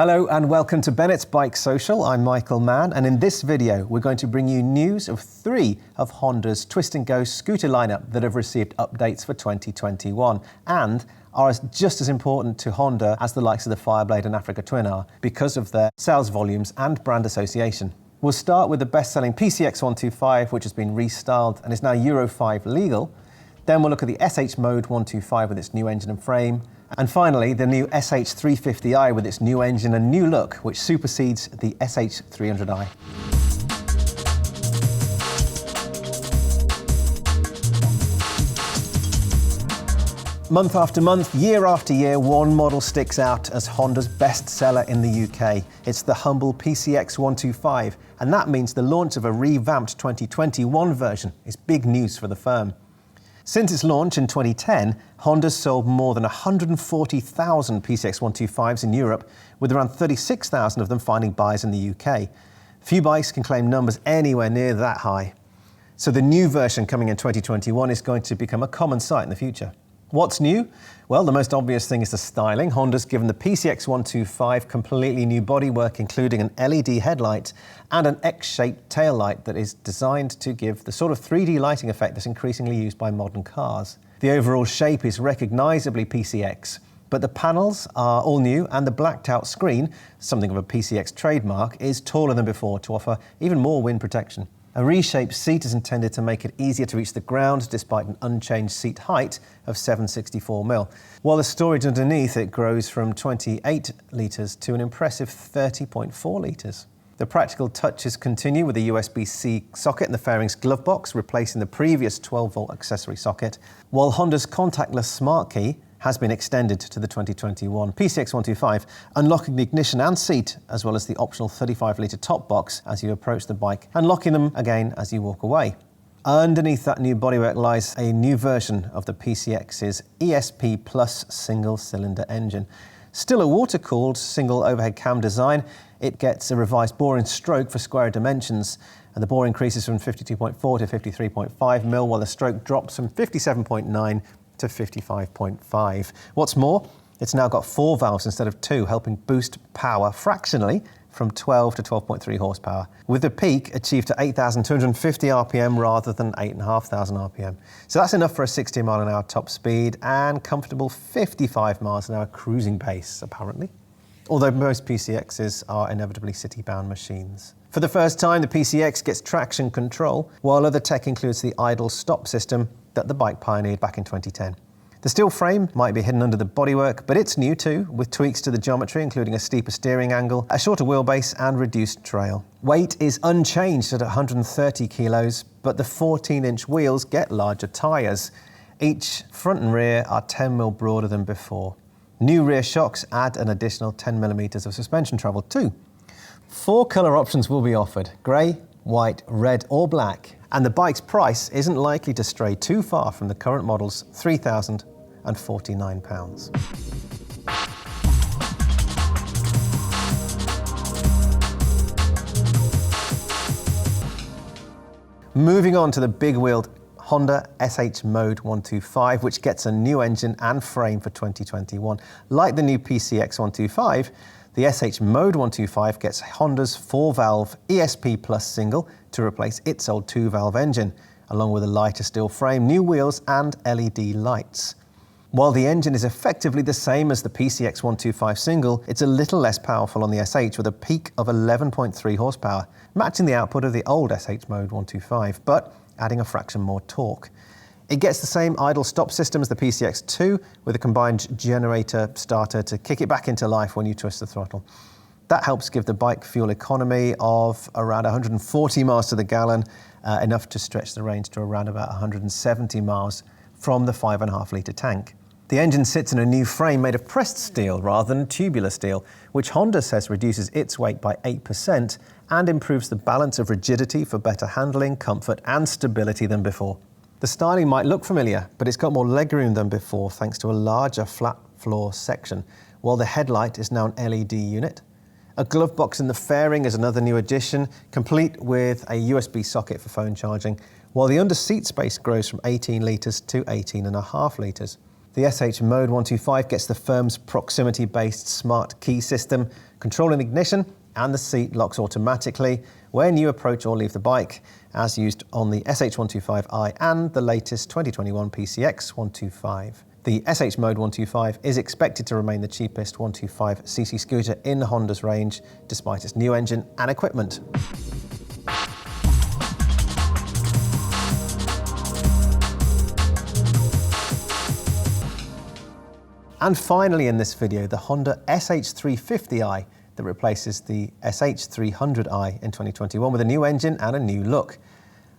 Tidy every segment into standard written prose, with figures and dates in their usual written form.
Hello and welcome to Bennett's BikeSocial. I'm Michael Mann, and in this video we're going to bring you news of 3 of Honda's Twist and Go scooter lineup that have received updates for 2021 and are just as important to Honda as the likes of the Fireblade and Africa Twin are because of their sales volumes and brand association. We'll start with the best-selling PCX125, which has been restyled and is now Euro 5 legal. Then we'll look at the SH Mode 125 with its new engine and frame. And finally, the new SH350i with its new engine and new look, which supersedes the SH300i. Month after month, year after year, one model sticks out as Honda's best seller in the UK. It's the humble PCX125, and that means the launch of a revamped 2021 version is big news for the firm. Since its launch in 2010, Honda's sold more than 140,000 PCX125s in Europe, with around 36,000 of them finding buyers in the UK. Few bikes can claim numbers anywhere near that high. So the new version coming in 2021 is going to become a common sight in the future. What's new? Well, the most obvious thing is the styling. Honda's given the PCX125 completely new bodywork, including an LED headlight and an X-shaped taillight that is designed to give the sort of 3D lighting effect that's increasingly used by modern cars. The overall shape is recognisably PCX, but the panels are all new and the blacked-out screen, something of a PCX trademark, is taller than before to offer even more wind protection. A reshaped seat is intended to make it easier to reach the ground despite an unchanged seat height of 764mm, while the storage underneath it grows from 28 litres to an impressive 30.4 litres. The practical touches continue with a USB-C socket in the fairing's glove box, replacing the previous 12-volt accessory socket, while Honda's contactless smart key has been extended to the 2021 PCX125, unlocking the ignition and seat, as well as the optional 35-litre top box as you approach the bike, and locking them again as you walk away. Underneath that new bodywork lies a new version of the PCX's ESP Plus single-cylinder engine. Still a water-cooled single overhead cam design, it gets a revised bore and stroke for square dimensions, and the bore increases from 52.4 to 53.5mm, while the stroke drops from 57.9 to 55.5. What's more, it's now got 4 valves instead of 2, helping boost power fractionally from 12 to 12.3 horsepower, with the peak achieved to 8,250 RPM rather than 8,500 RPM. So that's enough for a 60 mile an hour top speed and comfortable 55 miles an hour cruising pace, apparently. Although most PCXs are inevitably city-bound machines. For the first time, the PCX gets traction control, while other tech includes the idle stop system that the bike pioneered back in 2010. The steel frame might be hidden under the bodywork, but it's new too, with tweaks to the geometry, including a steeper steering angle, a shorter wheelbase and reduced trail. Weight is unchanged at 130 kilos, but the 14-inch wheels get larger tyres. Each front and rear are 10mm broader than before. New rear shocks add an additional 10mm of suspension travel too. 4 colour options will be offered: grey, white, red or black, and the bike's price isn't likely to stray too far from the current model's £3,049. Moving on to the big-wheeled Honda SH Mode 125, which gets a new engine and frame for 2021. Like the new PCX125, the SH Mode 125 gets Honda's 4-valve ESP Plus single to replace its old 2-valve engine, along with a lighter steel frame, new wheels and LED lights. While the engine is effectively the same as the PCX125 single, it's a little less powerful on the SH with a peak of 11.3 horsepower, matching the output of the old SH Mode 125, but adding a fraction more torque. It gets the same idle stop system as the PCX2 with a combined generator starter to kick it back into life when you twist the throttle. That helps give the bike fuel economy of around 140 miles to the gallon, enough to stretch the range to around about 170 miles from the 5.5 litre tank. The engine sits in a new frame made of pressed steel rather than tubular steel, which Honda says reduces its weight by 8% and improves the balance of rigidity for better handling, comfort and stability than before. The styling might look familiar, but it's got more legroom than before thanks to a larger flat floor section, while the headlight is now an LED unit. A glove box in the fairing is another new addition, complete with a USB socket for phone charging, while the under-seat space grows from 18 litres to 18.5 litres. The SH Mode 125 gets the firm's proximity-based smart key system, controlling ignition, and the seat locks automatically when you approach or leave the bike, as used on the SH125i and the latest 2021 PCX125. The SH Mode 125 is expected to remain the cheapest 125cc scooter in Honda's range, despite its new engine and equipment. And finally in this video, the Honda SH350i that replaces the SH300i in 2021 with a new engine and a new look.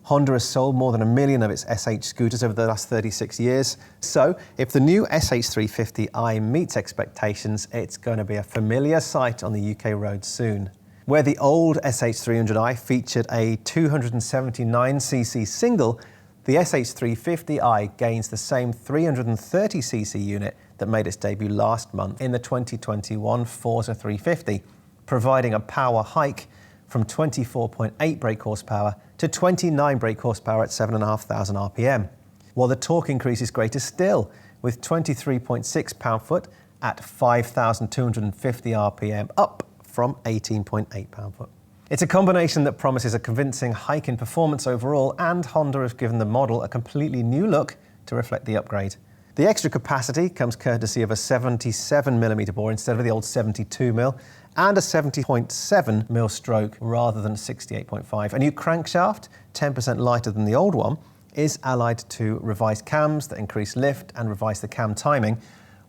Honda has sold more than 1 million of its SH scooters over the last 36 years. So if the new SH350i meets expectations, it's going to be a familiar sight on the UK roads soon. Where the old SH300i featured a 279cc single, the SH350i gains the same 330cc unit that made its debut last month in the 2021 Forza 350, providing a power hike from 24.8 brake horsepower to 29 brake horsepower at 7,500 RPM, while the torque increase is greater still, with 23.6 pound-foot at 5,250 RPM, up from 18.8 pound-foot. It's a combination that promises a convincing hike in performance overall, and Honda has given the model a completely new look to reflect the upgrade. The extra capacity comes courtesy of a 77mm bore instead of the old 72mm, and a 70.7mm stroke rather than 68.5. A new crankshaft, 10% lighter than the old one, is allied to revised cams that increase lift and revise the cam timing,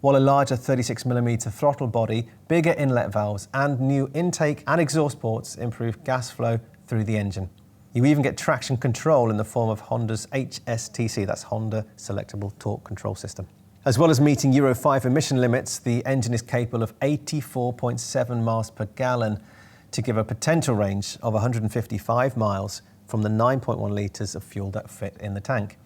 while a larger 36mm throttle body, bigger inlet valves, and new intake and exhaust ports improve gas flow through the engine. You even get traction control in the form of Honda's HSTC, that's Honda Selectable Torque Control System. As well as meeting Euro 5 emission limits, the engine is capable of 84.7 miles per gallon to give a potential range of 155 miles from the 9.1 litres of fuel that fit in the tank.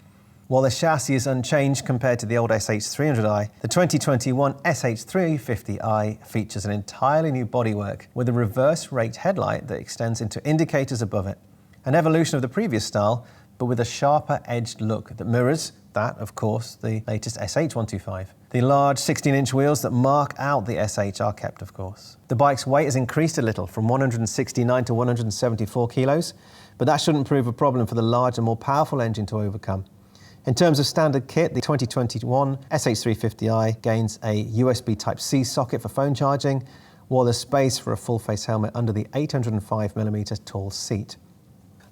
While the chassis is unchanged compared to the old SH300i, the 2021 SH350i features an entirely new bodywork with a reverse rate headlight that extends into indicators above it. An evolution of the previous style, but with a sharper edged look that mirrors that, of course, the latest SH125. The large 16-inch wheels that mark out the SH are kept, of course. The bike's weight has increased a little from 169 to 174 kilos, but that shouldn't prove a problem for the larger, more powerful engine to overcome. In terms of standard kit, the 2021 SH350i gains a USB Type-C socket for phone charging, while there's space for a full-face helmet under the 805mm tall seat.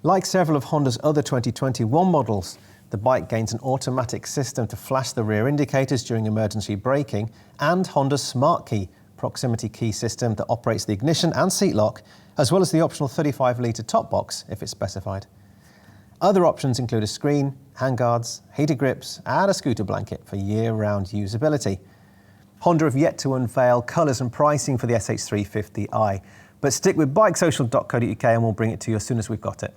Like several of Honda's other 2021 models, the bike gains an automatic system to flash the rear indicators during emergency braking, and Honda's Smart Key proximity key system that operates the ignition and seat lock, as well as the optional 35-litre top box if it's specified. Other options include a screen, handguards, heated grips, and a scooter blanket for year-round usability. Honda have yet to unveil colours and pricing for the SH350i, but stick with BikeSocial.co.uk and we'll bring it to you as soon as we've got it.